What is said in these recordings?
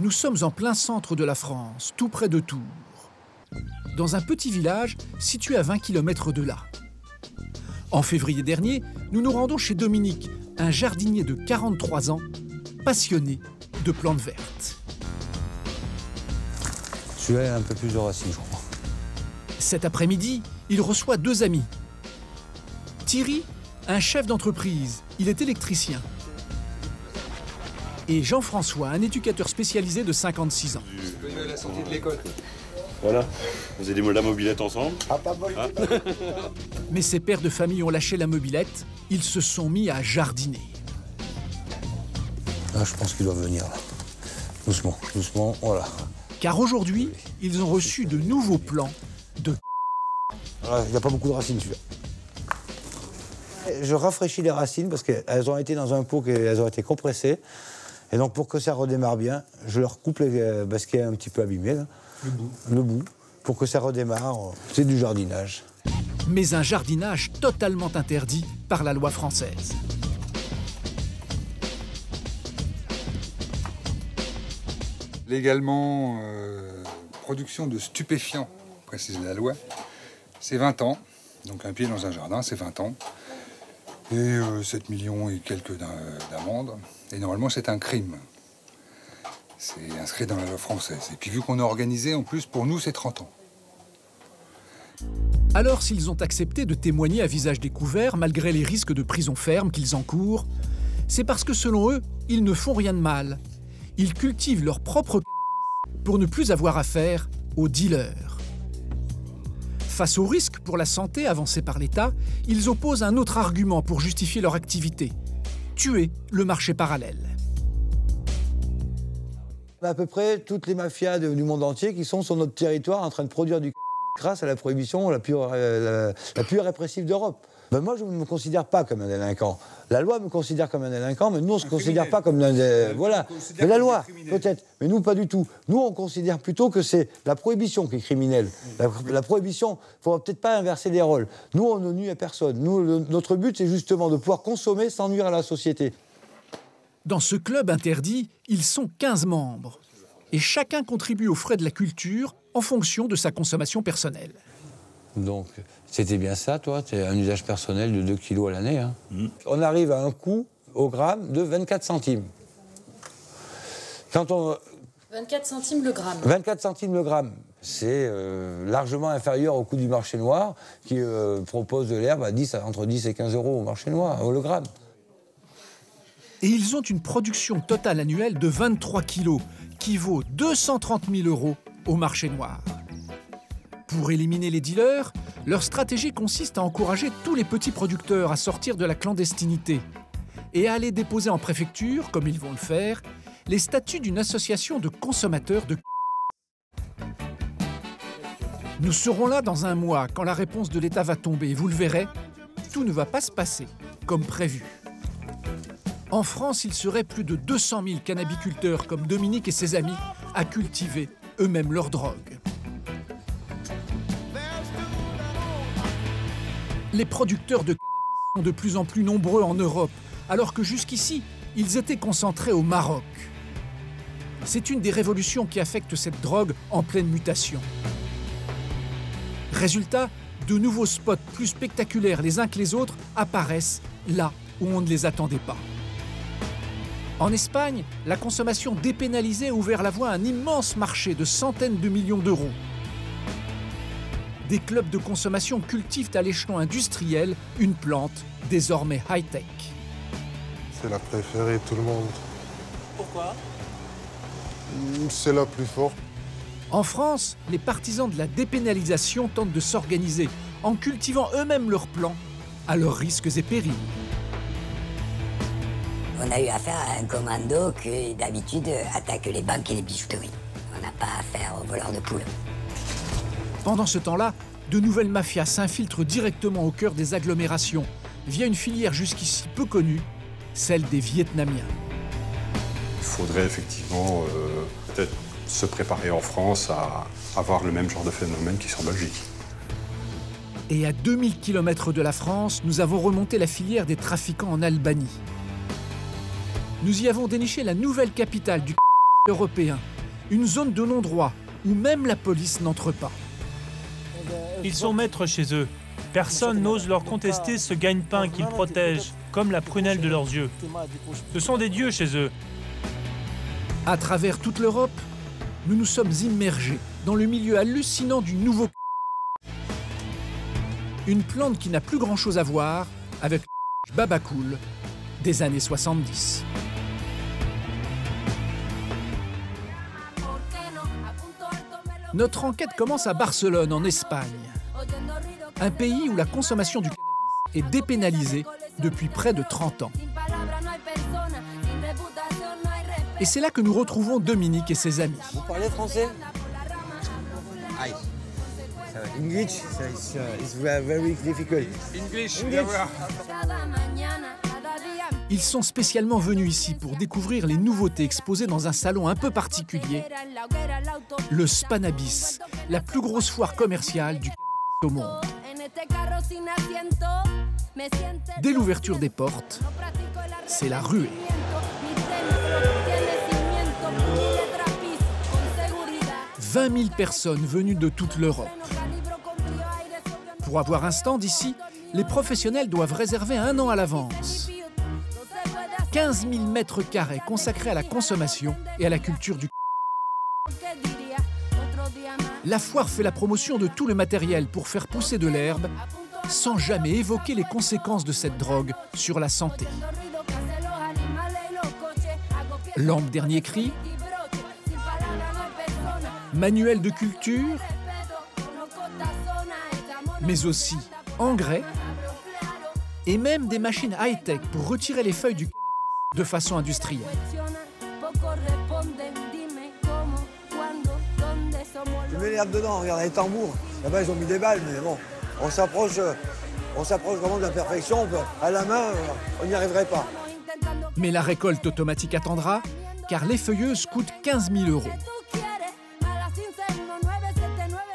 Nous sommes en plein centre de la France, tout près de Tours, dans un petit village situé à 20 km de là. En février dernier, nous nous rendons chez Dominique, un jardinier de 43 ans, passionné de plantes vertes. Celui-là a un peu plus de racines, je crois. Cet après-midi, il reçoit deux amis. Thierry, un chef d'entreprise, il est électricien. Et Jean-François, un éducateur spécialisé de 56 ans. À la sortie de l'école. Voilà, vous avez de la mobilette ensemble. Mais ces pères de famille ont lâché la mobilette, ils se sont mis à jardiner. Ah, je pense qu'il doit venir là. Doucement, doucement, voilà. Car aujourd'hui, ils ont reçu de nouveaux plants de... Ah, il n'y a pas beaucoup de racines, celui-là. Je rafraîchis les racines parce qu'elles ont été dans un pot, elles ont été compressées. Et donc, pour que ça redémarre bien, je leur coupe ce qui est un petit peu abîmé, là. Le bout, pour que ça redémarre. C'est du jardinage. Mais un jardinage totalement interdit par la loi française. Légalement, production de stupéfiants, précise la loi, c'est 20 ans. Donc un pied dans un jardin, c'est 20 ans. Et 7 millions et quelques d'amendes. Et normalement, c'est un crime. C'est inscrit dans la loi française. Et puis vu qu'on est organisé, en plus, pour nous, c'est 30 ans. Alors, s'ils ont accepté de témoigner à visage découvert, malgré les risques de prison ferme qu'ils encourent, c'est parce que, selon eux, ils ne font rien de mal. Ils cultivent leur propre cannabis pour ne plus avoir affaire aux dealers. Face aux risques pour la santé avancés par l'État, ils opposent un autre argument pour justifier leur activité: tuer le marché parallèle. On a à peu près toutes les mafias du monde entier qui sont sur notre territoire en train de produire du cannabis grâce à la prohibition la plus répressive d'Europe. Ben moi, je ne me considère pas comme un délinquant. La loi me considère comme un délinquant, mais nous, on ne se considère pas comme un... Voilà. Mais la loi, peut-être, mais nous, pas du tout. Nous, on considère plutôt que c'est la prohibition qui est criminelle. La prohibition, il ne faudra peut-être pas inverser les rôles. Nous, on ne nuit à personne. Nous, notre but, c'est justement de pouvoir consommer sans nuire à la société. Dans ce club interdit, ils sont 15 membres. Et chacun contribue aux frais de la culture en fonction de sa consommation personnelle. Donc, c'était bien ça, toi, c'est un usage personnel de 2 kilos à l'année. Hein. On arrive à un coût au gramme de 24 centimes. Quand on... 24 centimes le gramme. 24 centimes le gramme. C'est largement inférieur au coût du marché noir qui propose de l'herbe à entre 10 et 15 euros au marché noir, le gramme. Et ils ont une production totale annuelle de 23 kilos, qui vaut 230 000 € au marché noir. Pour éliminer les dealers, leur stratégie consiste à encourager tous les petits producteurs à sortir de la clandestinité et à aller déposer en préfecture, comme ils vont le faire, les statuts d'une association de consommateurs de... Nous serons là dans un mois, quand la réponse de l'État va tomber. Vous le verrez, tout ne va pas se passer comme prévu. En France, il serait plus de 200 000 cannabiculteurs comme Dominique et ses amis à cultiver eux-mêmes leur drogue. Les producteurs de cannabis sont de plus en plus nombreux en Europe, alors que jusqu'ici, ils étaient concentrés au Maroc. C'est une des révolutions qui affecte cette drogue en pleine mutation. Résultat, de nouveaux spots plus spectaculaires les uns que les autres apparaissent là où on ne les attendait pas. En Espagne, la consommation dépénalisée a ouvert la voie à un immense marché de centaines de millions d'euros. Des clubs de consommation cultivent à l'échelon industriel une plante désormais high-tech. C'est la préférée de tout le monde. Pourquoi? C'est la plus forte. En France, les partisans de la dépénalisation tentent de s'organiser en cultivant eux-mêmes leurs plants à leurs risques et périls. On a eu affaire à un commando qui, d'habitude, attaque les banques et les bijouteries. On n'a pas affaire aux voleurs de poules. Pendant ce temps-là, de nouvelles mafias s'infiltrent directement au cœur des agglomérations via une filière jusqu'ici peu connue, celle des Vietnamiens. Il faudrait effectivement peut-être se préparer en France à avoir le même genre de phénomène qu'ici en Belgique. Et à 2000 km de la France, nous avons remonté la filière des trafiquants en Albanie. Nous y avons déniché la nouvelle capitale du cannabis européen, une zone de non-droit où même la police n'entre pas. Ils sont maîtres chez eux. Personne n'ose leur contester ce gagne-pain qu'ils protègent, comme la prunelle de leurs yeux. Ce sont des dieux chez eux. À travers toute l'Europe, nous nous sommes immergés dans le milieu hallucinant du nouveau une plante qui n'a plus grand-chose à voir avec le babacool des années 70. Notre enquête commence à Barcelone, en Espagne, un pays où la consommation du cannabis est dépénalisée depuis près de 30 ans. Et c'est là que nous retrouvons Dominique et ses amis. Vous parlez français? Aïe. English is very difficult. English. Ils sont spécialement venus ici pour découvrir les nouveautés exposées dans un salon un peu particulier, le Spanabis, la plus grosse foire commerciale du cannabis au monde. Dès l'ouverture des portes, c'est la ruée. 20 000 personnes venues de toute l'Europe. Pour avoir un stand ici, les professionnels doivent réserver 1 an à l'avance. 15 000 mètres carrés consacrés à la consommation et à la culture du cannabis. La foire fait la promotion de tout le matériel pour faire pousser de l'herbe, sans jamais évoquer les conséquences de cette drogue sur la santé. Lampe dernier cri, manuel de culture, mais aussi engrais et même des machines high-tech pour retirer les feuilles du cannabis de façon industrielle. Je mets l'herbe dedans, regarde les tambours. Là-bas, ils ont mis des balles, mais bon, on s'approche vraiment de la perfection. À la main, on n'y arriverait pas. Mais la récolte automatique attendra, car les feuilleuses coûtent 15 000 €.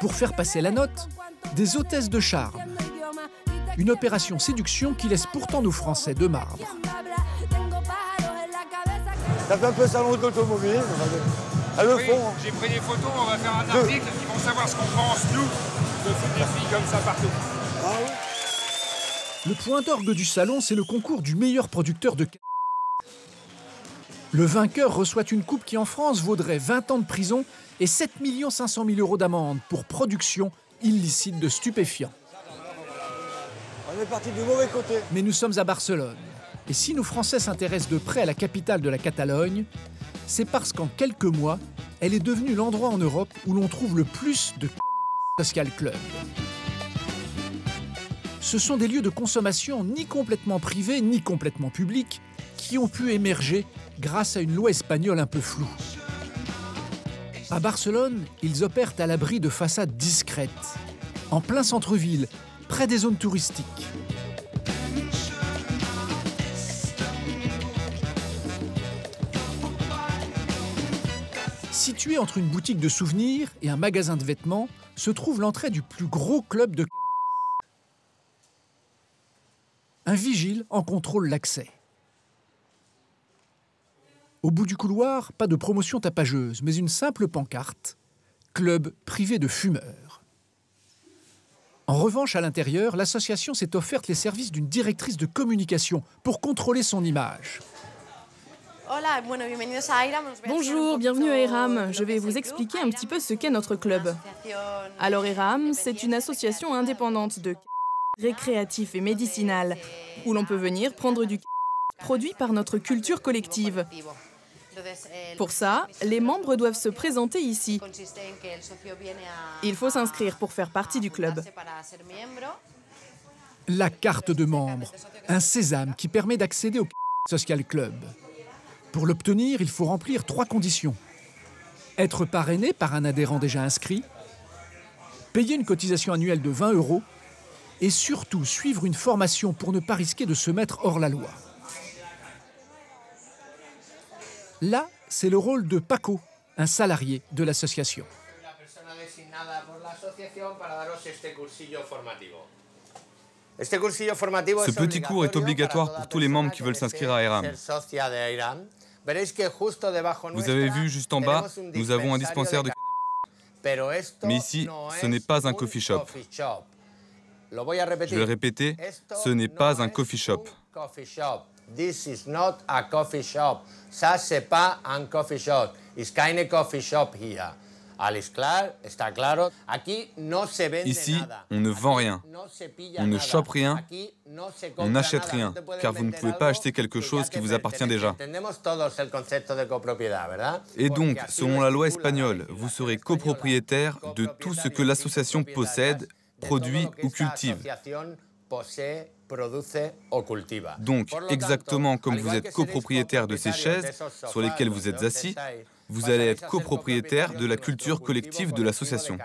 Pour faire passer la note, des hôtesses de charme. Une opération séduction qui laisse pourtant nos Français de marbre. Ça fait un peu salon de l'automobile. Elles le font. J'ai pris des photos, on va faire un article, ils vont savoir ce qu'on pense, nous, de foutre des filles comme ça partout. Ah oui. Le point d'orgue du salon, c'est le concours du meilleur producteur de cannabis. Le vainqueur reçoit une coupe qui, en France, vaudrait 20 ans de prison et 7 500 000 € d'amende pour production illicite de stupéfiants. On est parti du mauvais côté. Mais nous sommes à Barcelone. Et si nos Français s'intéressent de près à la capitale de la Catalogne, c'est parce qu'en quelques mois, elle est devenue l'endroit en Europe où l'on trouve le plus de Cannabis Social Club. Ce sont des lieux de consommation ni complètement privés ni complètement publics qui ont pu émerger grâce à une loi espagnole un peu floue. À Barcelone, ils opèrent à l'abri de façades discrètes, en plein centre-ville, près des zones touristiques. Situé entre une boutique de souvenirs et un magasin de vêtements, se trouve l'entrée du plus gros club de cannabis. Un vigile en contrôle l'accès. Au bout du couloir, pas de promotion tapageuse, mais une simple pancarte « Club privé de fumeurs ». En revanche, à l'intérieur, l'association s'est offerte les services d'une directrice de communication pour contrôler son image. Bonjour, bienvenue à ERAM. Je vais vous expliquer un petit peu ce qu'est notre club. Alors ERAM, c'est une association indépendante de récréatif et médicinal, où l'on peut venir prendre du produit par notre culture collective. Pour ça, les membres doivent se présenter ici. Il faut s'inscrire pour faire partie du club. La carte de membre, un sésame qui permet d'accéder au Social Club. Pour l'obtenir, il faut remplir 3 conditions. Être parrainé par un adhérent déjà inscrit, payer une cotisation annuelle de 20 € et surtout suivre une formation pour ne pas risquer de se mettre hors la loi. Là, c'est le rôle de Paco, un salarié de l'association. Ce petit cours est obligatoire pour tous les membres qui veulent s'inscrire à ERAM. Vous avez vu juste en bas, nous avons un dispensaire de cannabis. Mais ici, ce n'est pas un coffee shop. Je vais le répéter, ce n'est pas un coffee shop. This is not a coffee shop. Ça, c'est pas un coffee shop. It's keine coffee shop here. Ici, on ne vend rien, on ne chope rien, on n'achète rien, car vous ne pouvez pas acheter quelque chose qui vous appartient déjà. Et donc, selon la loi espagnole, vous serez copropriétaire de tout ce que l'association possède, produit ou cultive. Donc, exactement comme vous êtes copropriétaire de ces chaises sur lesquelles vous êtes assis, vous allez être copropriétaire de la culture collective de l'association.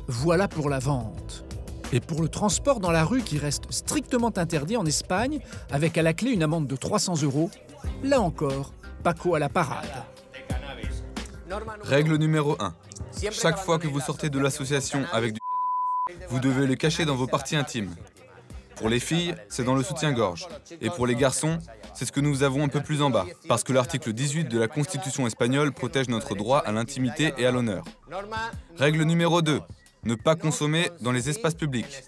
Voilà pour la vente. Et pour le transport dans la rue qui reste strictement interdit en Espagne, avec à la clé une amende de 300 €, là encore, Paco à la parade. Règle numéro 1. Chaque fois que vous sortez de l'association avec du cannabis, vous devez le cacher dans vos parties intimes. Pour les filles, c'est dans le soutien-gorge. Et pour les garçons, c'est ce que nous avons un peu plus en bas, parce que l'article 18 de la Constitution espagnole protège notre droit à l'intimité et à l'honneur. Règle numéro 2. Ne pas consommer dans les espaces publics.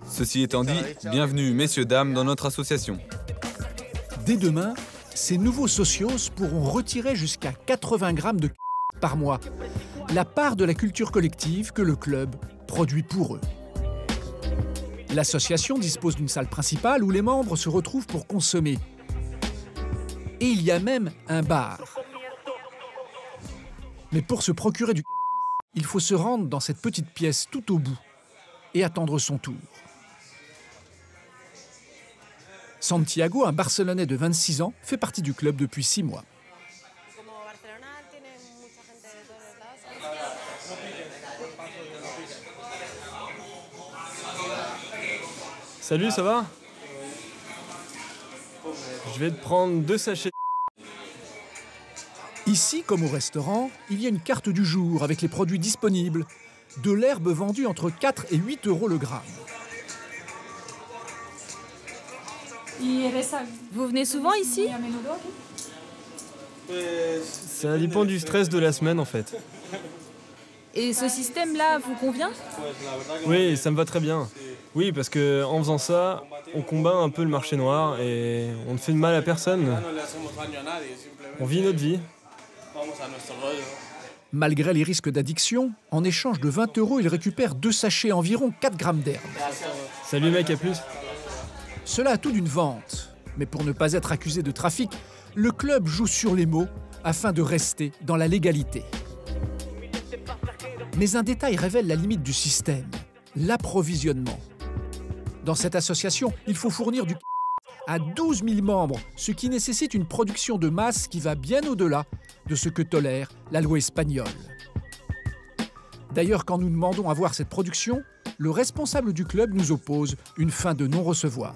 Ceci étant dit, bienvenue, messieurs, dames, dans notre association. Dès demain, ces nouveaux socios pourront retirer jusqu'à 80 grammes de par mois, la part de la culture collective que le club produit pour eux. L'association dispose d'une salle principale où les membres se retrouvent pour consommer. Et il y a même un bar. Mais pour se procurer du cannabis, il faut se rendre dans cette petite pièce tout au bout et attendre son tour. Santiago, un Barcelonais de 26 ans, fait partie du club depuis 6 mois. Salut, ça va? Je vais te prendre 2 sachets. Ici, comme au restaurant, il y a une carte du jour avec les produits disponibles. De l'herbe vendue entre 4 et 8 € le gramme. Vous venez souvent ici? Ça dépend du stress de la semaine en fait. Et ce système-là vous convient? Oui, ça me va très bien. Oui, parce que en faisant ça, on combat un peu le marché noir et on ne fait de mal à personne. On vit notre vie. Malgré les risques d'addiction, en échange de 20 €, il récupère 2 sachets, environ 4 grammes d'herbe. Salut mec, à plus. Cela a tout d'une vente. Mais pour ne pas être accusé de trafic, le club joue sur les mots afin de rester dans la légalité. Mais un détail révèle la limite du système, l'approvisionnement. Dans cette association, il faut fournir du à 12 000 membres, ce qui nécessite une production de masse qui va bien au-delà de ce que tolère la loi espagnole. D'ailleurs, quand nous demandons à voir cette production, le responsable du club nous oppose une fin de non-recevoir.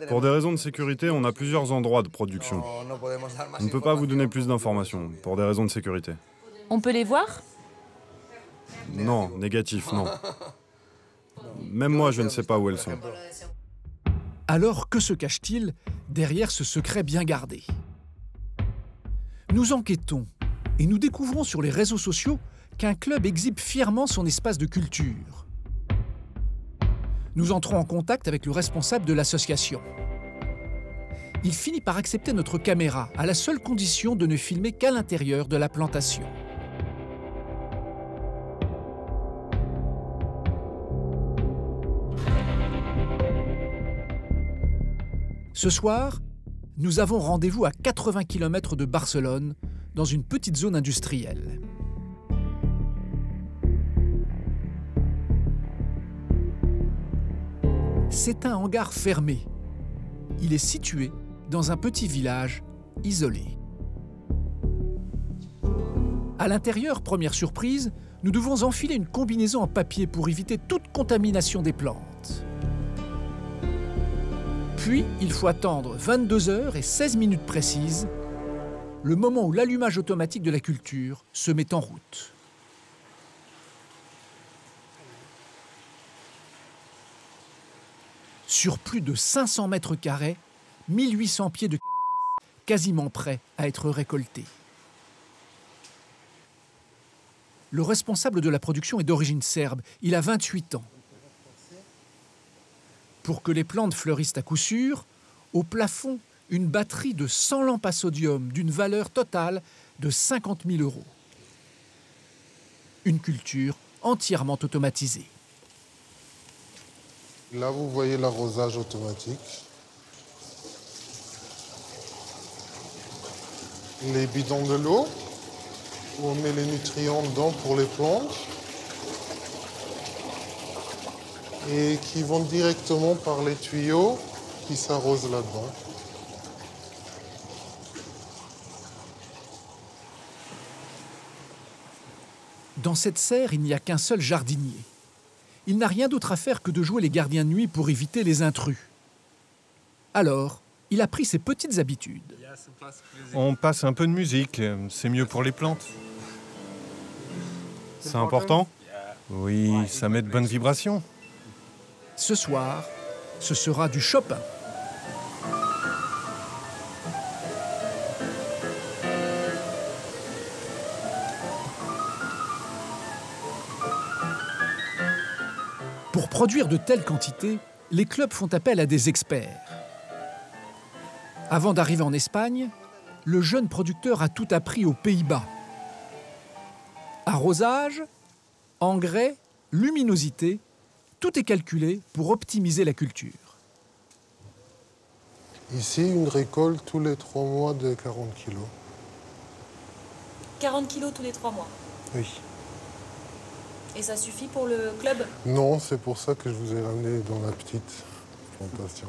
Pour des raisons de sécurité, on a plusieurs endroits de production. On ne peut pas vous donner plus d'informations, pour des raisons de sécurité. On peut les voir? Non, négatif, non. Même moi, je ne sais pas où elles sont. Alors, que se cache-t-il derrière ce secret bien gardé? Nous enquêtons et nous découvrons sur les réseaux sociaux qu'un club exhibe fièrement son espace de culture. Nous entrons en contact avec le responsable de l'association. Il finit par accepter notre caméra, à la seule condition de ne filmer qu'à l'intérieur de la plantation. Ce soir, nous avons rendez-vous à 80 km de Barcelone, dans une petite zone industrielle. C'est un hangar fermé. Il est situé dans un petit village isolé. À l'intérieur, première surprise, nous devons enfiler une combinaison en papier pour éviter toute contamination des plantes. Puis, il faut attendre 22 heures et 16 minutes précises, le moment où l'allumage automatique de la culture se met en route. Sur plus de 500 mètres carrés, 1800 pieds de cannabis quasiment prêts à être récoltés. Le responsable de la production est d'origine serbe. Il a 28 ans. Pour que les plantes fleurissent à coup sûr, au plafond, une batterie de 100 lampes à sodium d'une valeur totale de 50 000 €. Une culture entièrement automatisée. Là, vous voyez l'arrosage automatique. Les bidons de l'eau, où on met les nutriments dedans pour les plantes. Et qui vont directement par les tuyaux qui s'arrosent là-dedans. Dans cette serre, il n'y a qu'un seul jardinier. Il n'a rien d'autre à faire que de jouer les gardiens de nuit pour éviter les intrus. Alors, il a pris ses petites habitudes. On passe un peu de musique, c'est mieux pour les plantes. C'est important? Oui, ça met de bonnes vibrations. Ce soir, ce sera du Chopin. Pour produire de telles quantités, les clubs font appel à des experts. Avant d'arriver en Espagne, le jeune producteur a tout appris aux Pays-Bas. Arrosage, engrais, luminosité, tout est calculé pour optimiser la culture. Ici, une récolte tous les 3 mois de 40 kilos. 40 kilos tous les 3 mois. Oui. Et ça suffit pour le club? Non, c'est pour ça que je vous ai ramené dans la petite plantation.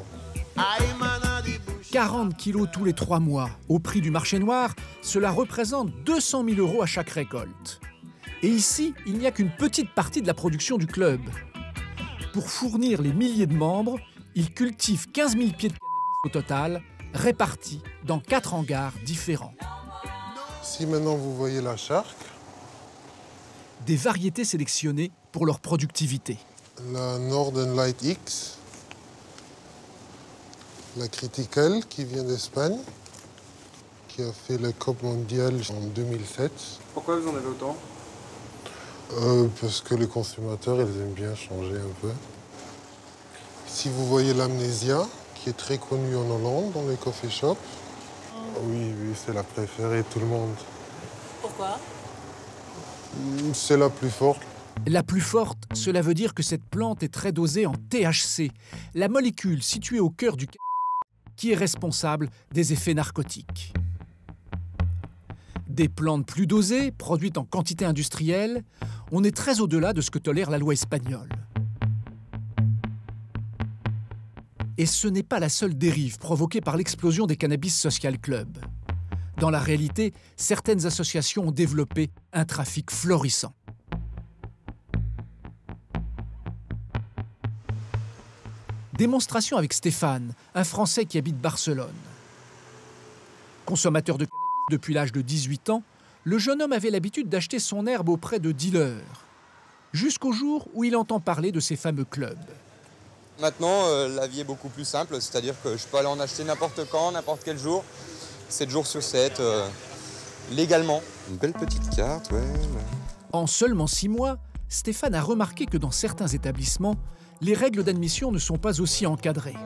40 kilos tous les 3 mois. Au prix du marché noir, cela représente 200 000 € à chaque récolte. Et ici, il n'y a qu'une petite partie de la production du club. Pour fournir les milliers de membres, il cultive 15 000 pieds de cannabis au total, répartis dans 4 hangars différents. Si maintenant vous voyez la charque, des variétés sélectionnées pour leur productivité. La Northern Light X, la Critical qui vient d'Espagne, qui a fait le COP mondial en 2007. Pourquoi vous en avez autant? Parce que les consommateurs, ils aiment bien changer un peu. Si vous voyez l'Amnesia, qui est très connue en Hollande, dans les coffee shops, oui, c'est la préférée de tout le monde. Pourquoi? C'est la plus forte. La plus forte, cela veut dire que cette plante est très dosée en THC, la molécule située au cœur du cannabis qui est responsable des effets narcotiques. Des plantes plus dosées, produites en quantité industrielle, on est très au-delà de ce que tolère la loi espagnole. Et ce n'est pas la seule dérive provoquée par l'explosion des cannabis social clubs. Dans la réalité, certaines associations ont développé un trafic florissant. Démonstration avec Stéphane, un Français qui habite Barcelone. Consommateur de cannabis depuis l'âge de 18 ans, le jeune homme avait l'habitude d'acheter son herbe auprès de dealers, jusqu'au jour où il entend parler de ces fameux clubs. Maintenant, la vie est beaucoup plus simple, c'est-à-dire que je peux aller en acheter n'importe quand, n'importe quel jour, 7 jours sur 7, légalement. Une belle petite carte, ouais. En seulement 6 mois, Stéphane a remarqué que dans certains établissements, les règles d'admission ne sont pas aussi encadrées.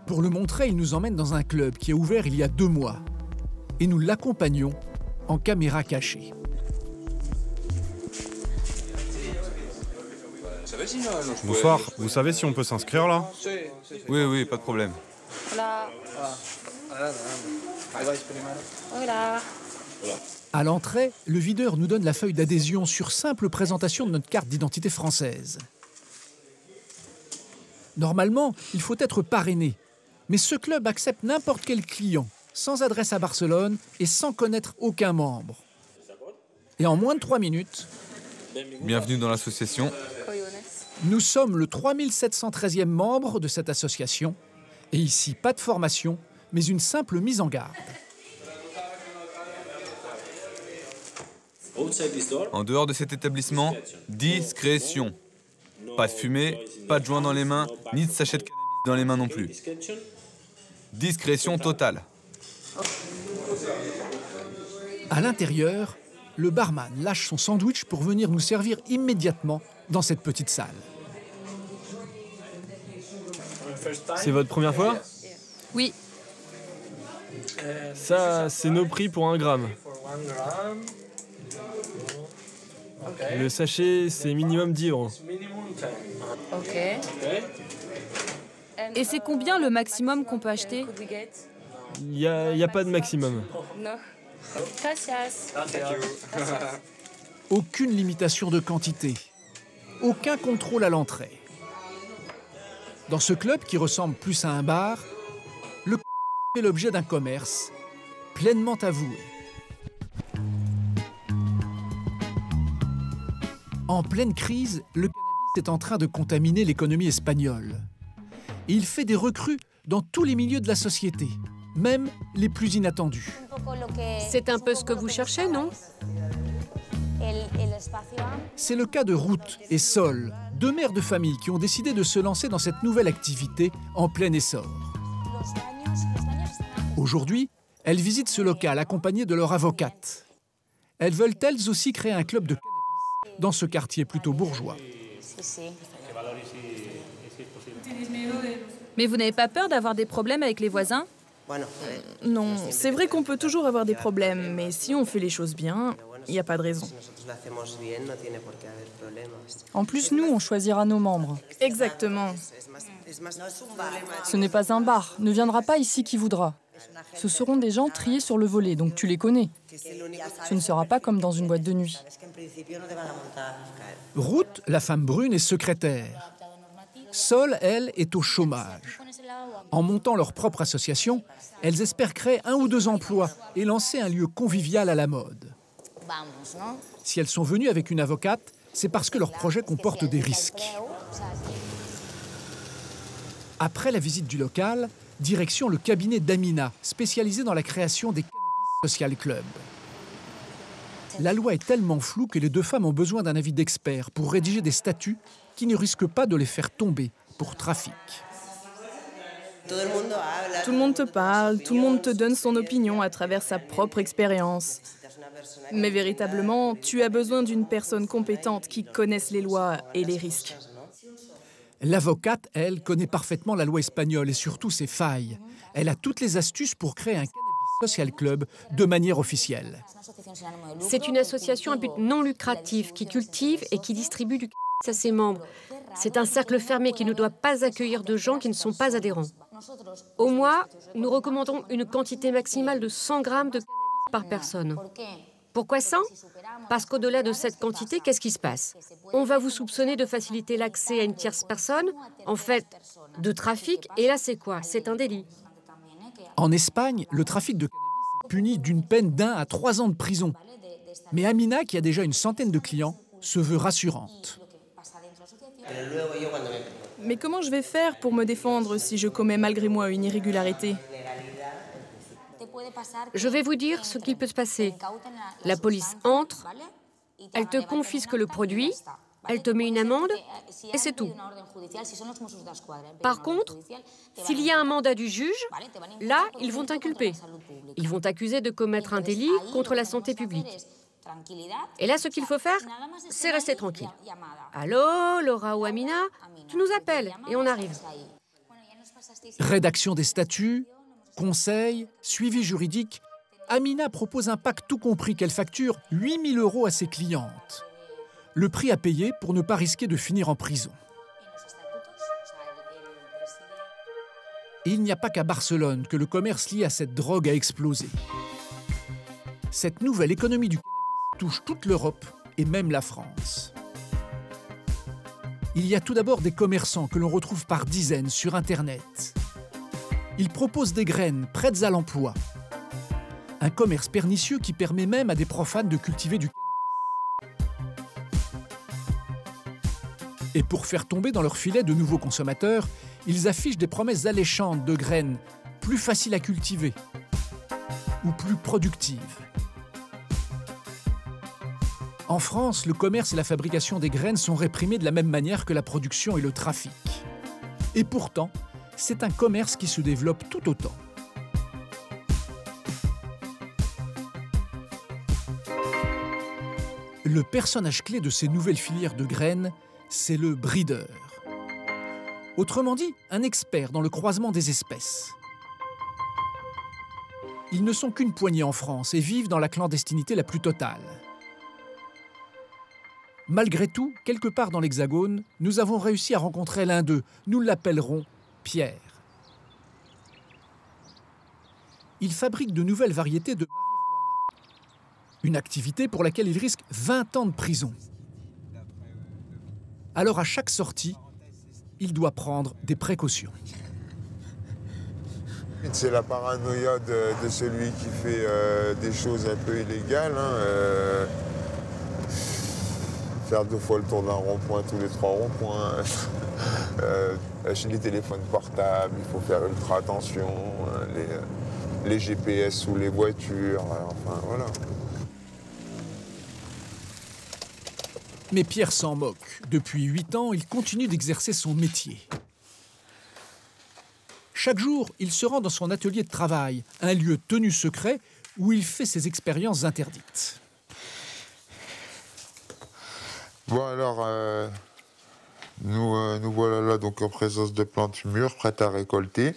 Pour le montrer, il nous emmène dans un club qui est ouvert il y a 2 mois. Et nous l'accompagnons en caméra cachée. Bonsoir, vous savez si on peut s'inscrire là? Oui, pas de problème. À l'entrée, le videur nous donne la feuille d'adhésion sur simple présentation de notre carte d'identité française. Normalement, il faut être parrainé, mais ce club accepte n'importe quel client, sans adresse à Barcelone et sans connaître aucun membre. Et en moins de 3 minutes... Bienvenue dans l'association. Nous sommes le 3713e membre de cette association. Et ici, pas de formation, mais une simple mise en garde. En dehors de cet établissement, discrétion. Pas de fumée, pas de joint dans les mains, ni de sachet de cannabis dans les mains non plus. Discrétion totale. À l'intérieur, le barman lâche son sandwich pour venir nous servir immédiatement dans cette petite salle. C'est votre première fois? Oui. Ça, c'est nos prix pour 1 gramme. Le sachet, c'est minimum 10 €. Ok. Et c'est combien le maximum qu'on peut acheter? Il n'y a pas de maximum. Aucune limitation de quantité. Aucun contrôle à l'entrée. Dans ce club qui ressemble plus à un bar, le fait l'objet d'un commerce pleinement avoué. En pleine crise, le cannabis est en train de contaminer l'économie espagnole. Il fait des recrues dans tous les milieux de la société, même les plus inattendus. C'est un peu ce que vous cherchez, non? C'est le cas de Ruth et Sol, 2 mères de famille qui ont décidé de se lancer dans cette nouvelle activité en plein essor. Aujourd'hui, elles visitent ce local accompagnées de leur avocate. Elles veulent elles aussi créer un club de cannabis dans ce quartier plutôt bourgeois. Mais vous n'avez pas peur d'avoir des problèmes avec les voisins? Non, c'est vrai qu'on peut toujours avoir des problèmes, mais si on fait les choses bien, il n'y a pas de raison. En plus, nous, on choisira nos membres. Exactement. Ce n'est pas un bar. Ne viendra pas ici qui voudra. Ce seront des gens triés sur le volet, donc tu les connais. Ce ne sera pas comme dans une boîte de nuit. Ruth, la femme brune, est secrétaire. Sol, elle, est au chômage. En montant leur propre association, elles espèrent créer 1 ou 2 emplois et lancer un lieu convivial à la mode. Si elles sont venues avec une avocate, c'est parce que leur projet comporte des risques. Après la visite du local, direction le cabinet d'Amina, spécialisé dans la création des Cannabis Social Club. La loi est tellement floue que les 2 femmes ont besoin d'un avis d'expert pour rédiger des statuts qui ne risquent pas de les faire tomber pour trafic. Tout le monde te parle, tout le monde te donne son opinion à travers sa propre expérience. Mais véritablement, tu as besoin d'une personne compétente qui connaisse les lois et les risques. L'avocate, elle, connaît parfaitement la loi espagnole et surtout ses failles. Elle a toutes les astuces pour créer un Cannabis Social Club de manière officielle. C'est une association à but non lucratif qui cultive et qui distribue du cannabis à ses membres. C'est un cercle fermé qui ne doit pas accueillir de gens qui ne sont pas adhérents. Au mois, nous recommandons une quantité maximale de 100 grammes de cannabis par personne. Pourquoi 100? Parce qu'au-delà de cette quantité, qu'est-ce qui se passe? On va vous soupçonner de faciliter l'accès à une tierce personne, en fait, de trafic, et là c'est quoi? C'est un délit. En Espagne, le trafic de cannabis est puni d'une peine d'1 à 3 ans de prison. Mais Amina, qui a déjà une centaine de clients, se veut rassurante. Mais comment je vais faire pour me défendre si je commets malgré moi une irrégularité? Je vais vous dire ce qu'il peut se passer. La police entre, elle te confisque le produit, elle te met une amende, et c'est tout. Par contre, s'il y a un mandat du juge, là, ils vont t'inculper. Ils vont t'accuser de commettre un délit contre la santé publique. Et là, ce qu'il faut faire, c'est rester tranquille. Allô, Laura ou Amina, tu nous appelles et on arrive. Rédaction des statuts, conseils, suivi juridique, Amina propose un pack tout compris qu'elle facture 8 000 € à ses clientes. Le prix à payer pour ne pas risquer de finir en prison. Et il n'y a pas qu'à Barcelone que le commerce lié à cette drogue a explosé. Cette nouvelle économie du cannabis touche toute l'Europe et même la France. Il y a tout d'abord des commerçants que l'on retrouve par dizaines sur Internet. Ils proposent des graines prêtes à l'emploi. Un commerce pernicieux qui permet même à des profanes de cultiver du cannabis. Et pour faire tomber dans leur filet de nouveaux consommateurs, ils affichent des promesses alléchantes de graines plus faciles à cultiver ou plus productives. En France, le commerce et la fabrication des graines sont réprimés de la même manière que la production et le trafic. Et pourtant, c'est un commerce qui se développe tout autant. Le personnage clé de ces nouvelles filières de graines, c'est le breeder. Autrement dit, un expert dans le croisement des espèces. Ils ne sont qu'une poignée en France et vivent dans la clandestinité la plus totale. Malgré tout, quelque part dans l'Hexagone, nous avons réussi à rencontrer l'un d'eux. Nous l'appellerons Pierre. Il fabrique de nouvelles variétés de marijuana. Une activité pour laquelle il risque 20 ans de prison. Alors à chaque sortie, il doit prendre des précautions. C'est la paranoïa de celui qui fait des choses un peu illégales. Faire 2 fois le tour d'un rond-point tous les 3 ronds-points. Chez les téléphones portables, il faut faire ultra attention. Les GPS sous les voitures, enfin voilà. Mais Pierre s'en moque. Depuis 8 ans, il continue d'exercer son métier. Chaque jour, il se rend dans son atelier de travail, un lieu tenu secret où il fait ses expériences interdites. Bon alors, nous voilà là donc en présence de plantes mûres, prêtes à récolter.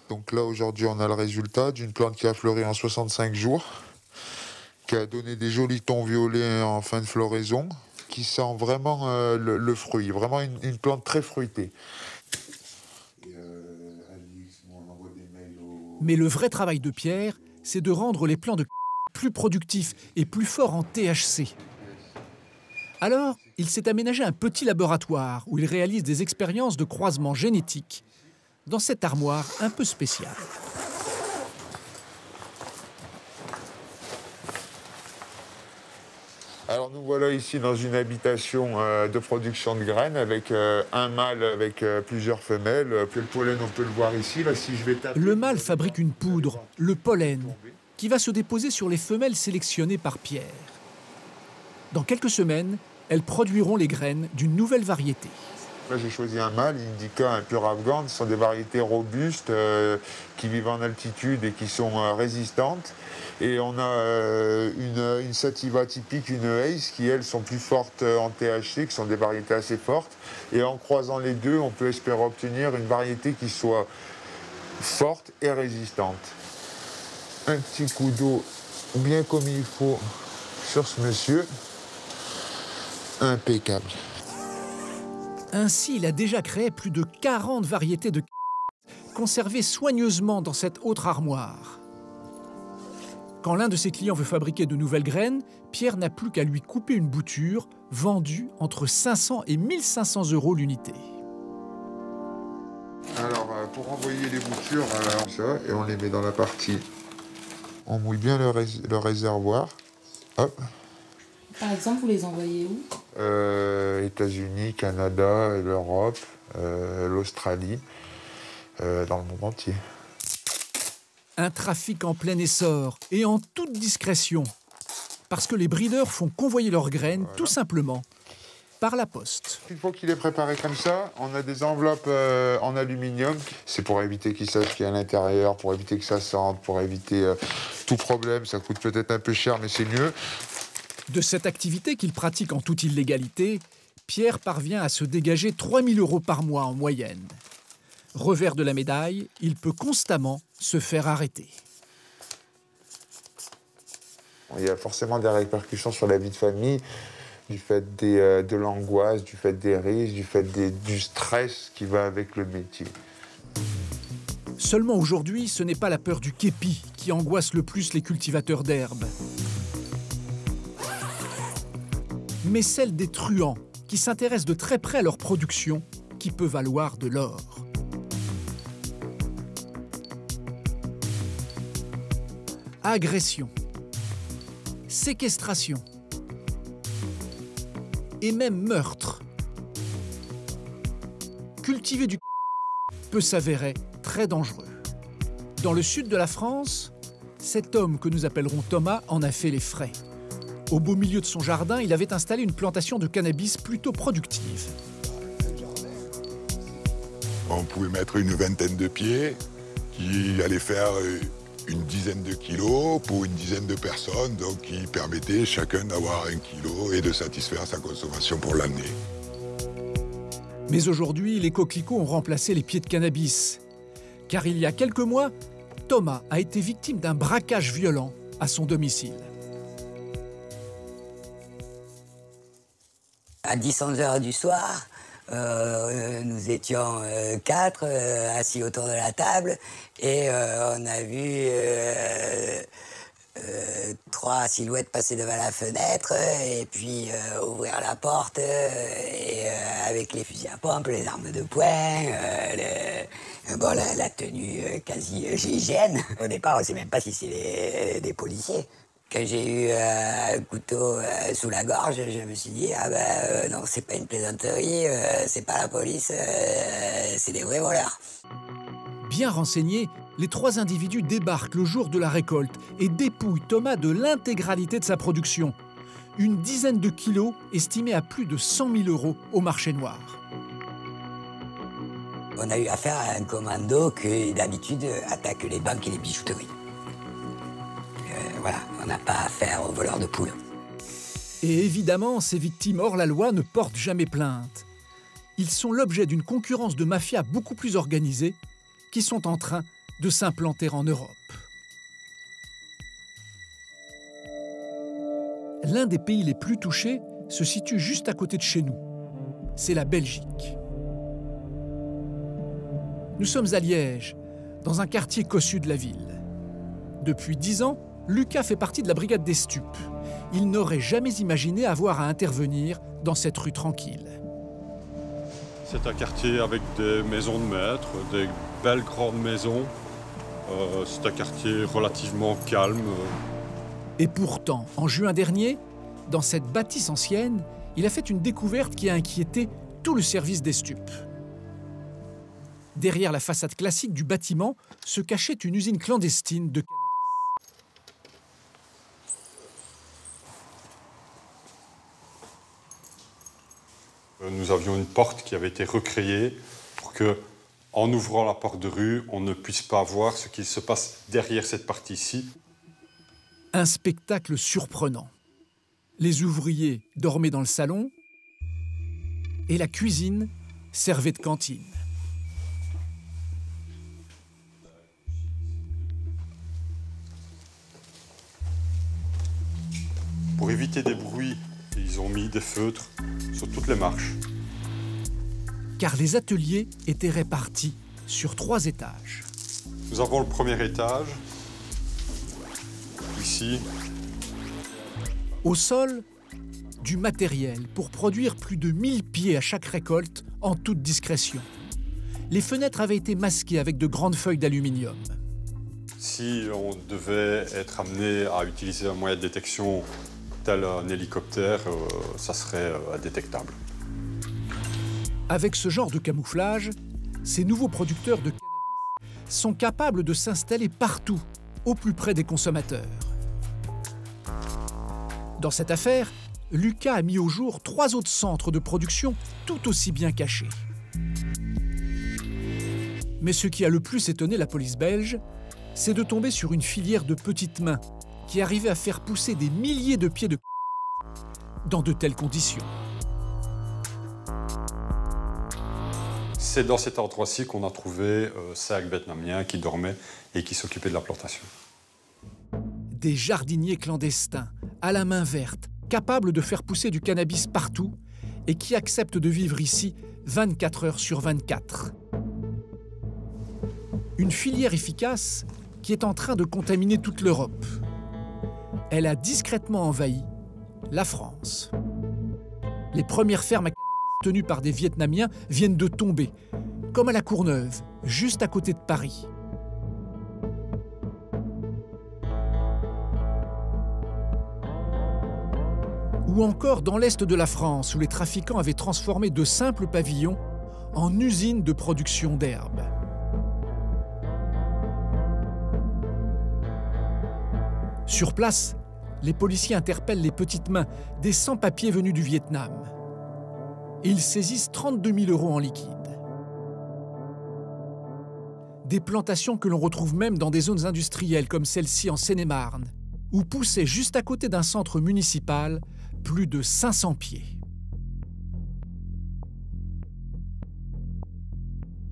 Donc là aujourd'hui on a le résultat d'une plante qui a fleuri en 65 jours, qui a donné des jolis tons violets en fin de floraison, qui sent vraiment le fruit, vraiment une plante très fruitée. Mais le vrai travail de Pierre, c'est de rendre les plants de plus productifs et plus forts en THC. Alors, il s'est aménagé un petit laboratoire où il réalise des expériences de croisement génétique dans cette armoire un peu spéciale. Alors nous voilà ici dans une habitation de production de graines avec un mâle avec plusieurs femelles. Puis le pollen, on peut le voir ici. Là, si je vais taper... Le mâle fabrique une poudre, le pollen, qui va se déposer sur les femelles sélectionnées par Pierre. Dans quelques semaines, elles produiront les graines d'une nouvelle variété. Là, j'ai choisi un mâle, Indica, un pur afghan. Ce sont des variétés robustes qui vivent en altitude et qui sont résistantes. Et on a une sativa typique, une Ace, qui, elles, sont plus fortes en THC, qui sont des variétés assez fortes. Et en croisant les deux, on peut espérer obtenir une variété qui soit forte et résistante. Un petit coup d'eau bien comme il faut sur ce monsieur. Impeccable. Ainsi, il a déjà créé plus de 40 variétés de conservées soigneusement dans cette autre armoire. Quand l'un de ses clients veut fabriquer de nouvelles graines, Pierre n'a plus qu'à lui couper une bouture vendue entre 500 et 1500 € l'unité. Alors, pour envoyer les boutures, ça, et on les met dans la partie. On mouille bien le réservoir. Hop. Par exemple, vous les envoyez où? États-Unis, Canada, l'Europe, l'Australie, dans le monde entier. Un trafic en plein essor et en toute discrétion. Parce que les breeders font convoyer leurs graines, tout simplement, par la poste. Une fois qu'il est préparé comme ça, on a des enveloppes en aluminium. C'est pour éviter qu'il sache ce qu'il y a à l'intérieur, pour éviter que ça sente, pour éviter tout problème. Ça coûte peut-être un peu cher, mais c'est mieux. De cette activité qu'il pratique en toute illégalité, Pierre parvient à se dégager 3 000 € par mois en moyenne. Revers de la médaille, il peut constamment se faire arrêter. Il y a forcément des répercussions sur la vie de famille, du fait de l'angoisse, du fait des risques, du fait du stress qui va avec le métier. Seulement aujourd'hui, ce n'est pas la peur du képi qui angoisse le plus les cultivateurs d'herbes, mais celle des truands qui s'intéressent de très près à leur production qui peut valoir de l'or. Agression, séquestration et même meurtre. Cultiver du peut s'avérer très dangereux. Dans le sud de la France, cet homme que nous appellerons Thomas en a fait les frais. Au beau milieu de son jardin, il avait installé une plantation de cannabis plutôt productive. On pouvait mettre une vingtaine de pieds qui allaient faire une dizaine de kilos pour une dizaine de personnes, donc qui permettaient chacun d'avoir 1 kilo et de satisfaire sa consommation pour l'année. Mais aujourd'hui, les coquelicots ont remplacé les pieds de cannabis. Car il y a quelques mois, Thomas a été victime d'un braquage violent à son domicile. À 10-11 heures du soir, nous étions 4 assis autour de la table et on a vu 3 silhouettes passer devant la fenêtre et puis ouvrir la porte et avec les fusils à pompe, les armes de poing, la tenue quasi GIGN. Au départ, on ne sait même pas si c'est des policiers. Quand j'ai eu un couteau sous la gorge, je me suis dit non, c'est pas une plaisanterie, c'est pas la police, c'est des vrais voleurs. Bien renseignés, les 3 individus débarquent le jour de la récolte et dépouillent Thomas de l'intégralité de sa production. Une dizaine de kilos estimés à plus de 100 000 € au marché noir. On a eu affaire à un commando qui d'habitude attaque les banques et les bijouteries. Voilà, on n'a pas affaire aux voleurs de poules. Et évidemment, ces victimes hors la loi ne portent jamais plainte. Ils sont l'objet d'une concurrence de mafias beaucoup plus organisées qui sont en train de s'implanter en Europe. L'un des pays les plus touchés se situe juste à côté de chez nous. C'est la Belgique. Nous sommes à Liège, dans un quartier cossu de la ville. Depuis 10 ans, Lucas fait partie de la brigade des stupes. Il n'aurait jamais imaginé avoir à intervenir dans cette rue tranquille. C'est un quartier avec des maisons de maître, des belles grandes maisons. C'est un quartier relativement calme. Et pourtant, en juin dernier, dans cette bâtisse ancienne, il a fait une découverte qui a inquiété tout le service des stupes. Derrière la façade classique du bâtiment se cachait une usine clandestine de cannabis. Nous avions une porte qui avait été recréée pour que, en ouvrant la porte de rue, on ne puisse pas voir ce qui se passe derrière cette partie-ci. Un spectacle surprenant. Les ouvriers dormaient dans le salon et la cuisine servait de cantine. Pour éviter des bruits, ils ont mis des feutres sur toutes les marches. Car les ateliers étaient répartis sur 3 étages. Nous avons le premier étage, ici. Au sol, du matériel pour produire plus de 1000 pieds à chaque récolte en toute discrétion. Les fenêtres avaient été masquées avec de grandes feuilles d'aluminium. Si on devait être amené à utiliser un moyen de détection tel un hélicoptère, ça serait indétectable. Avec ce genre de camouflage, ces nouveaux producteurs de cannabis sont capables de s'installer partout, au plus près des consommateurs. Dans cette affaire, Lucas a mis au jour 3 autres centres de production tout aussi bien cachés. Mais ce qui a le plus étonné la police belge, c'est de tomber sur une filière de petites mains qui arrivait à faire pousser des milliers de pieds de dans de telles conditions. C'est dans cet endroit-ci qu'on a trouvé 5 Vietnamiens qui dormaient et qui s'occupaient de la plantation. Des jardiniers clandestins, à la main verte, capables de faire pousser du cannabis partout et qui acceptent de vivre ici 24 heures sur 24. Une filière efficace qui est en train de contaminer toute l'Europe. Elle a discrètement envahi la France. Les premières fermes à cannabis tenues par des Vietnamiens viennent de tomber, comme à La Courneuve, juste à côté de Paris. Ou encore dans l'est de la France, où les trafiquants avaient transformé de simples pavillons en usines de production d'herbe. Sur place, les policiers interpellent les petites mains des sans-papiers venus du Vietnam. Ils saisissent 32 000 € en liquide. Des plantations que l'on retrouve même dans des zones industrielles comme celle-ci en Seine-et-Marne, où poussaient juste à côté d'un centre municipal plus de 500 pieds.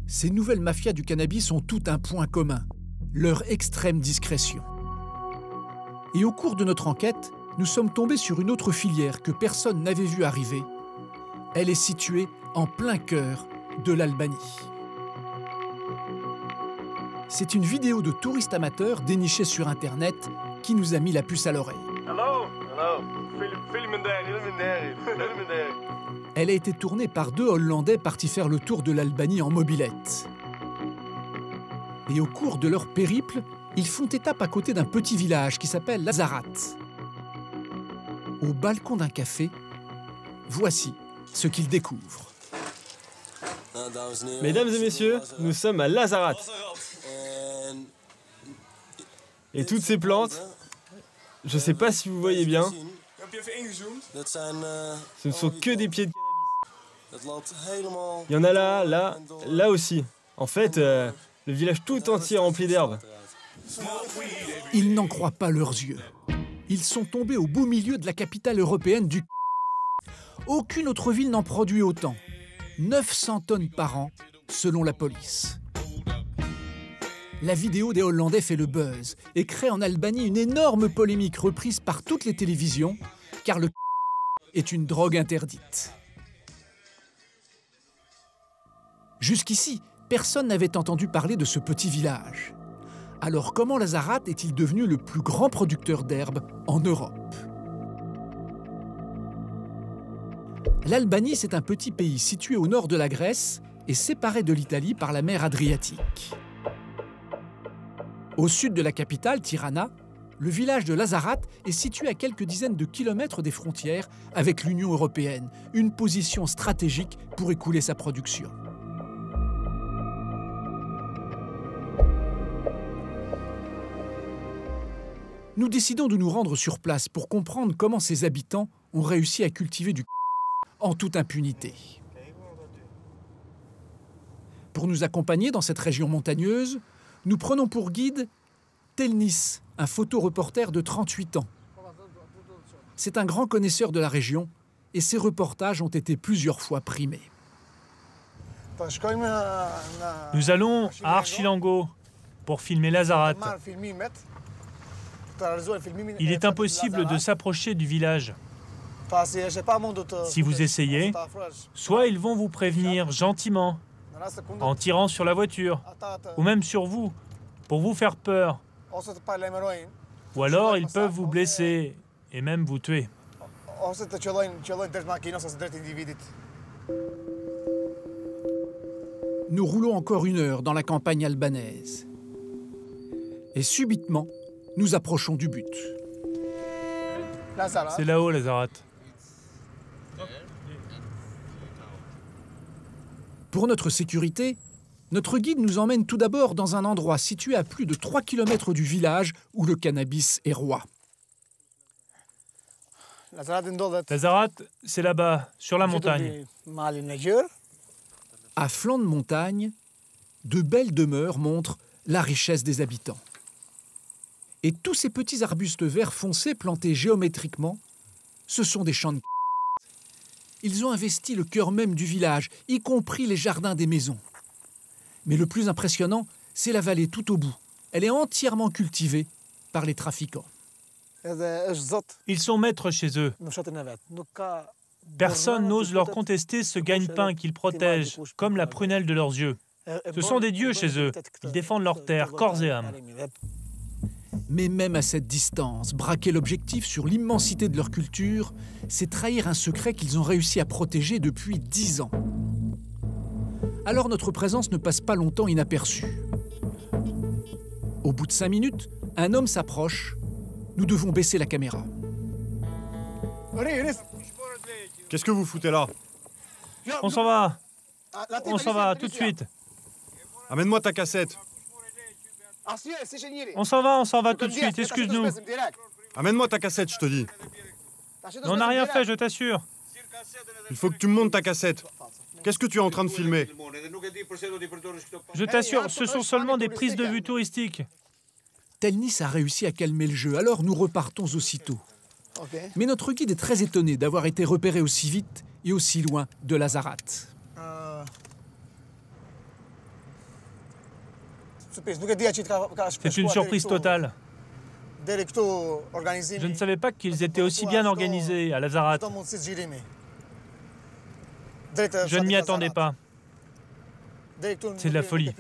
Ces nouvelles mafias du cannabis ont tout un point commun, leur extrême discrétion. Et au cours de notre enquête, nous sommes tombés sur une autre filière que personne n'avait vue arriver. Elle est située en plein cœur de l'Albanie. C'est une vidéo de touristes amateurs dénichée sur Internet qui nous a mis la puce à l'oreille. Elle a été tournée par 2 Hollandais partis faire le tour de l'Albanie en mobilette. Et au cours de leur périple, ils font étape à côté d'un petit village qui s'appelle Lazarat. Au balcon d'un café, voici ce qu'ils découvrent. Mesdames et messieurs, nous sommes à Lazarat. Et toutes ces plantes, je ne sais pas si vous voyez bien, ce ne sont que des pieds de cannabis. Il y en a là, là aussi. En fait, le village tout entier est rempli d'herbes. Ils n'en croient pas leurs yeux. Ils sont tombés au beau milieu de la capitale européenne du cannabis. Aucune autre ville n'en produit autant. 900 tonnes par an, selon la police. La vidéo des Hollandais fait le buzz et crée en Albanie une énorme polémique reprise par toutes les télévisions, car le est une drogue interdite. Jusqu'ici, personne n'avait entendu parler de ce petit village. Alors comment Lazarat est-il devenu le plus grand producteur d'herbe en Europe? L'Albanie, c'est un petit pays situé au nord de la Grèce et séparé de l'Italie par la mer Adriatique. Au sud de la capitale, Tirana, le village de Lazarat est situé à quelques dizaines de kilomètres des frontières avec l'Union européenne, une position stratégique pour écouler sa production. Nous décidons de nous rendre sur place pour comprendre comment ces habitants ont réussi à cultiver du en toute impunité. Pour nous accompagner dans cette région montagneuse, nous prenons pour guide Telnis, un photoreporter de 38 ans. C'est un grand connaisseur de la région et ses reportages ont été plusieurs fois primés. Nous allons à Archilango pour filmer Lazarat. Il est impossible de s'approcher du village. Si vous essayez, soit ils vont vous prévenir gentiment, en tirant sur la voiture, ou même sur vous, pour vous faire peur. Ou alors ils peuvent vous blesser et même vous tuer. Nous roulons encore 1 heure dans la campagne albanaise. Et subitement, nous approchons du but. C'est là-haut, Lazarat. Pour notre sécurité, notre guide nous emmène tout d'abord dans un endroit situé à plus de 3 km du village où le cannabis est roi. Lazarat, c'est là-bas, sur la montagne. À flanc de montagne, de belles demeures montrent la richesse des habitants. Et tous ces petits arbustes verts foncés plantés géométriquement, ce sont des champs de cannabis. Ils ont investi le cœur même du village, y compris les jardins des maisons. Mais le plus impressionnant, c'est la vallée tout au bout. Elle est entièrement cultivée par les trafiquants. Ils sont maîtres chez eux. Personne n'ose leur contester ce gagne-pain qu'ils protègent, comme la prunelle de leurs yeux. Ce sont des dieux chez eux. Ils défendent leur terre, corps et âme. Mais même à cette distance, braquer l'objectif sur l'immensité de leur culture, c'est trahir un secret qu'ils ont réussi à protéger depuis 10 ans. Alors notre présence ne passe pas longtemps inaperçue. Au bout de 5 minutes, un homme s'approche. Nous devons baisser la caméra. Qu'est-ce que vous foutez là? On s'en va. On s'en va, tout de suite. Amène-moi ta cassette. On s'en va tout de suite, excuse-nous. Amène-moi ta cassette, je te dis. On n'a rien fait, je t'assure. Il faut que tu me montes ta cassette. Qu'est-ce que tu es en train de filmer? Je t'assure, ce sont seulement des prises de vue touristiques. Telnis a réussi à calmer le jeu, alors nous repartons aussitôt. Mais notre guide est très étonné d'avoir été repéré aussi vite et aussi loin de Lazarat. C'est une surprise totale. Je ne savais pas qu'ils étaient aussi bien organisés à Lazarat. Je ne m'y attendais pas. C'est de la folie.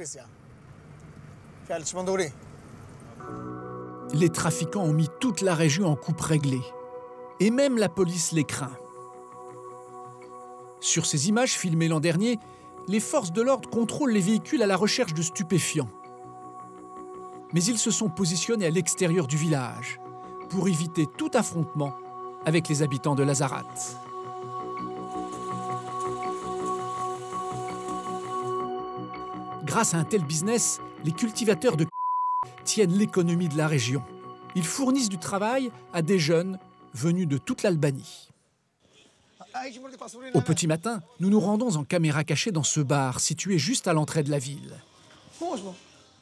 Les trafiquants ont mis toute la région en coupe réglée. Et même la police les craint. Sur ces images filmées l'an dernier, les forces de l'ordre contrôlent les véhicules à la recherche de stupéfiants. Mais ils se sont positionnés à l'extérieur du village pour éviter tout affrontement avec les habitants de Lazarat. Grâce à un tel business, les cultivateurs de tiennent l'économie de la région. Ils fournissent du travail à des jeunes venus de toute l'Albanie. Au petit matin, nous nous rendons en caméra cachée dans ce bar situé juste à l'entrée de la ville.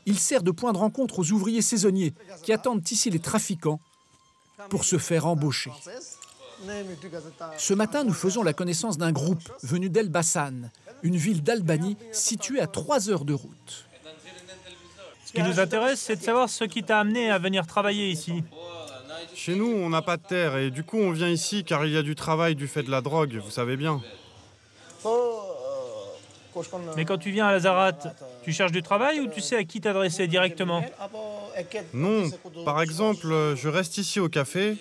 Il sert de point de rencontre aux ouvriers saisonniers qui attendent ici les trafiquants pour se faire embaucher. Ce matin, nous faisons la connaissance d'un groupe venu d'Elbasan, une ville d'Albanie située à 3 heures de route. Ce qui nous intéresse, c'est de savoir ce qui t'a amené à venir travailler ici. Chez nous, on n'a pas de terre et du coup, on vient ici car il y a du travail du fait de la drogue, vous savez bien. Mais quand tu viens à Lazarat, tu cherches du travail ou tu sais à qui t'adresser directement? Non, par exemple, je reste ici au café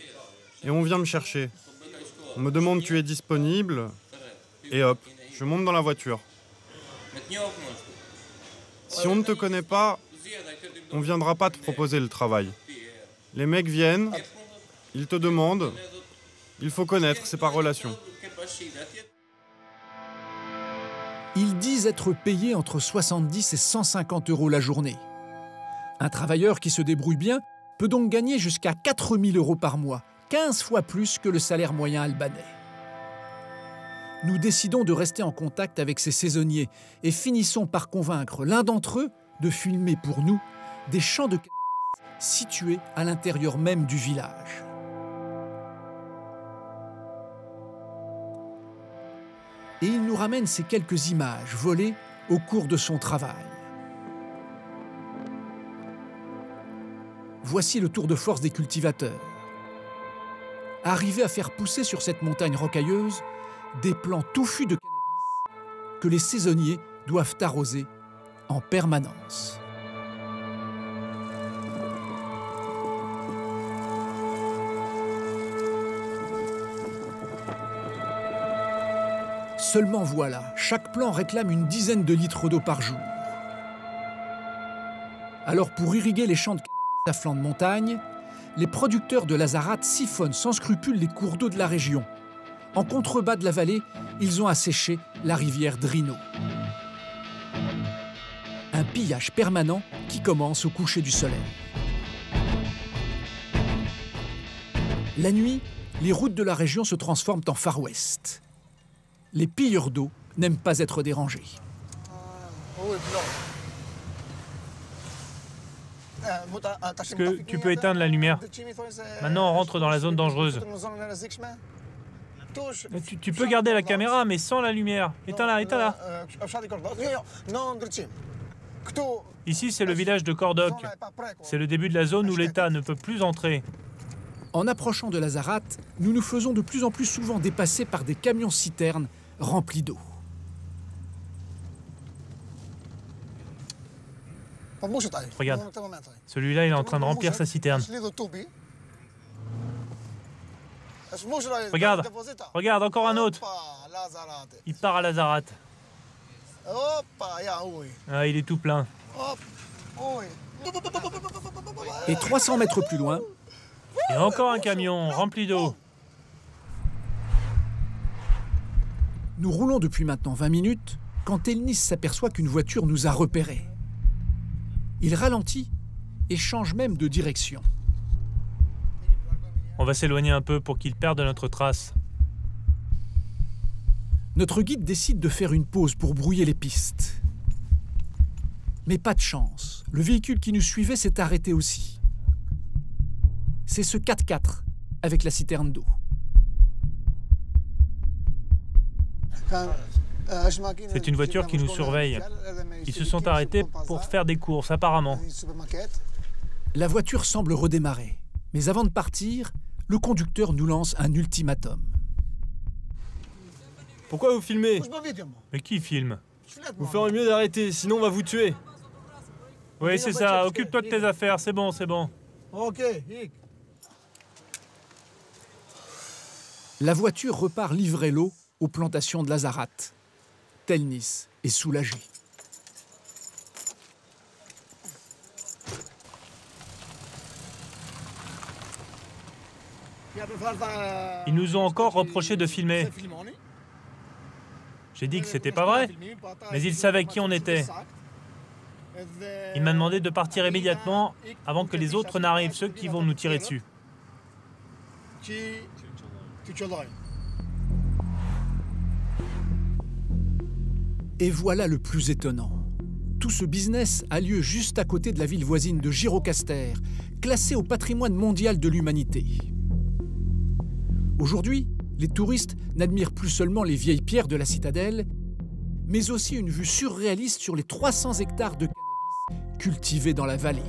et on vient me chercher. On me demande tu es disponible et hop, je monte dans la voiture. Si on ne te connaît pas, on ne viendra pas te proposer le travail. Les mecs viennent, ils te demandent, il faut connaître, c'est par relation. Ils disent être payés entre 70 et 150 € la journée. Un travailleur qui se débrouille bien peut donc gagner jusqu'à 4 000 € par mois, 15 fois plus que le salaire moyen albanais. Nous décidons de rester en contact avec ces saisonniers et finissons par convaincre l'un d'entre eux de filmer pour nous des champs de cannabis situés à l'intérieur même du village. Et il nous ramène ces quelques images volées au cours de son travail. Voici le tour de force des cultivateurs. Arrivés à faire pousser sur cette montagne rocailleuse des plants touffus de cannabis que les saisonniers doivent arroser en permanence. Seulement voilà, chaque plant réclame une dizaine de litres d'eau par jour. Alors pour irriguer les champs de cannabis à flanc de montagne, les producteurs de Lazarat siphonnent sans scrupule les cours d'eau de la région. En contrebas de la vallée, ils ont asséché la rivière Drino. Un pillage permanent qui commence au coucher du soleil. La nuit, les routes de la région se transforment en Far West. Les pilleurs d'eau n'aiment pas être dérangés. Est-ce que tu peux éteindre la lumière? Maintenant, on rentre dans la zone dangereuse. Tu peux garder la caméra, mais sans la lumière. Éteins-la, éteins-la. Ici, c'est le village de Kordok. C'est le début de la zone où l'État ne peut plus entrer. En approchant de Lazarat, nous nous faisons de plus en plus souvent dépasser par des camions-citernes remplis d'eau. Regarde, celui-là, il est en train de remplir sa citerne. Regarde, regarde, encore un autre. Il part à Lazarat. Ah, il est tout plein. Et 300 mètres plus loin... Et encore un camion rempli d'eau. Nous roulons depuis maintenant 20 minutes quand Elnis s'aperçoit qu'une voiture nous a repérés. Il ralentit et change même de direction. On va s'éloigner un peu pour qu'ils perdent notre trace. Notre guide décide de faire une pause pour brouiller les pistes. Mais pas de chance, le véhicule qui nous suivait s'est arrêté aussi. C'est ce 4x4 avec la citerne d'eau. C'est une voiture qui nous surveille. Ils se sont arrêtés pour faire des courses, apparemment. La voiture semble redémarrer. Mais avant de partir, le conducteur nous lance un ultimatum. Pourquoi vous filmez? Mais qui filme? Vous ferez mieux d'arrêter, sinon on va vous tuer. Oui, c'est ça. Occupe-toi de tes affaires. C'est bon, c'est bon. La voiture repart livrer l'eau aux plantations de Lazarat. Telnis est soulagé. Ils nous ont encore reproché de filmer. J'ai dit que c'était pas vrai, mais ils savaient qui on était. Il m'a demandé de partir immédiatement avant que les autres n'arrivent, ceux qui vont nous tirer dessus. Et voilà le plus étonnant. Tout ce business a lieu juste à côté de la ville voisine de Gjirokastër, classée au patrimoine mondial de l'humanité. Aujourd'hui, les touristes n'admirent plus seulement les vieilles pierres de la citadelle, mais aussi une vue surréaliste sur les 300 hectares de cannabis cultivés dans la vallée.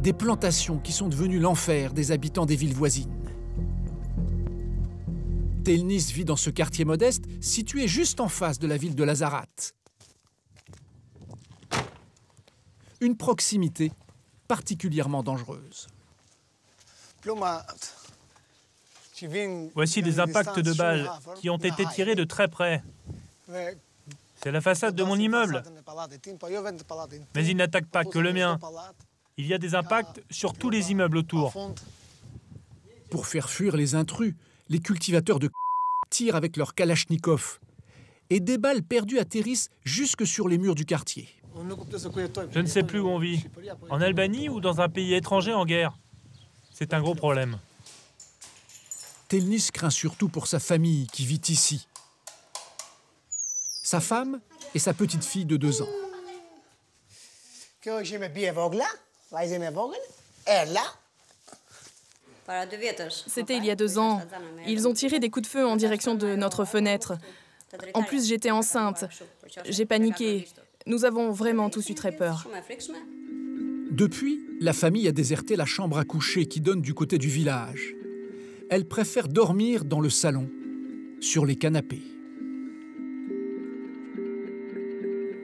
Des plantations qui sont devenues l'enfer des habitants des villes voisines. Telnis vit dans ce quartier modeste, situé juste en face de la ville de Lazarat. Une proximité particulièrement dangereuse. Voici des impacts de balles qui ont été tirés de très près. C'est la façade de mon immeuble. Mais ils n'attaquent pas que le mien. Il y a des impacts sur tous les immeubles autour. Pour faire fuir les intrus, les cultivateurs de tirent avec leurs kalachnikovs. Et des balles perdues atterrissent jusque sur les murs du quartier. Je ne sais plus où on vit. En Albanie ou dans un pays étranger en guerre. C'est un gros problème. Telnis craint surtout pour sa famille qui vit ici. Sa femme et sa petite fille de 2 ans. C'était il y a 2 ans. Ils ont tiré des coups de feu en direction de notre fenêtre. En plus, j'étais enceinte. J'ai paniqué. Nous avons vraiment tous eu très peur. Depuis, la famille a déserté la chambre à coucher qui donne du côté du village. Elle préfère dormir dans le salon, sur les canapés.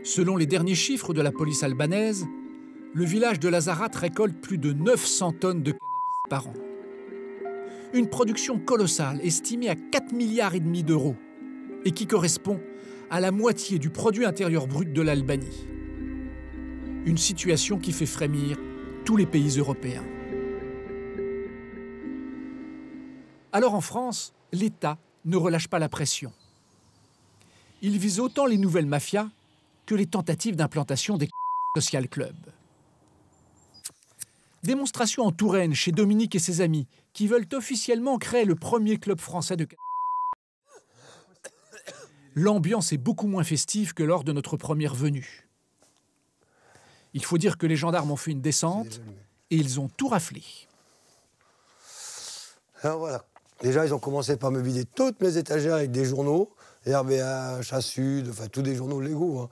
Selon les derniers chiffres de la police albanaise, le village de Lazarat récolte plus de 900 tonnes de cannabis par an. Une production colossale estimée à 4,5 milliards d'euros et qui correspond à la moitié du produit intérieur brut de l'Albanie. Une situation qui fait frémir tous les pays européens. Alors en France, l'État ne relâche pas la pression. Il vise autant les nouvelles mafias que les tentatives d'implantation des social clubs. Démonstration en Touraine chez Dominique et ses amis qui veulent officiellement créer le premier club français de L'ambiance est beaucoup moins festive que lors de notre première venue. Il faut dire que les gendarmes ont fait une descente et ils ont tout raflé. Alors voilà. Déjà, ils ont commencé par me vider toutes mes étagères avec des journaux, RBH, A-Sud, enfin tous des journaux légaux. Hein.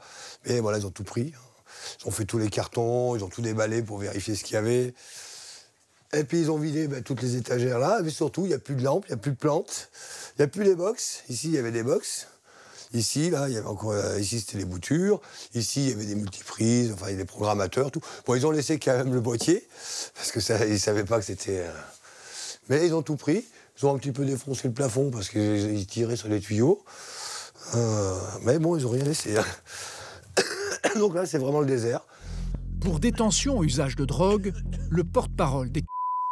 Mais voilà, ils ont tout pris. Ils ont fait tous les cartons, ils ont tout déballé pour vérifier ce qu'il y avait. Et puis ils ont vidé toutes les étagères là. Mais surtout, il n'y a plus de lampes, il n'y a plus de plantes, il n'y a plus les box. Ici, il y avait des box. Ici, là, il y avait encore, ici, c'était les boutures. Ici, il y avait des multiprises, enfin, il y avait des programmateurs, tout. Bon, ils ont laissé quand même le boîtier, parce que ça, ils ne savaient pas que c'était... Mais ils ont tout pris. Ils ont un petit peu défoncé le plafond, parce qu'ils tiraient sur les tuyaux. Mais bon, ils n'ont rien laissé. Donc là, c'est vraiment le désert. Pour détention au usage de drogue, le porte-parole des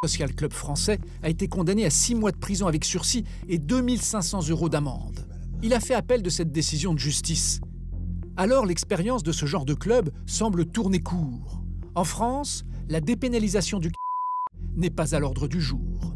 social clubs français a été condamné à 6 mois de prison avec sursis et 2 500 € d'amende. Il a fait appel de cette décision de justice. Alors l'expérience de ce genre de club semble tourner court. En France, la dépénalisation du n'est pas à l'ordre du jour.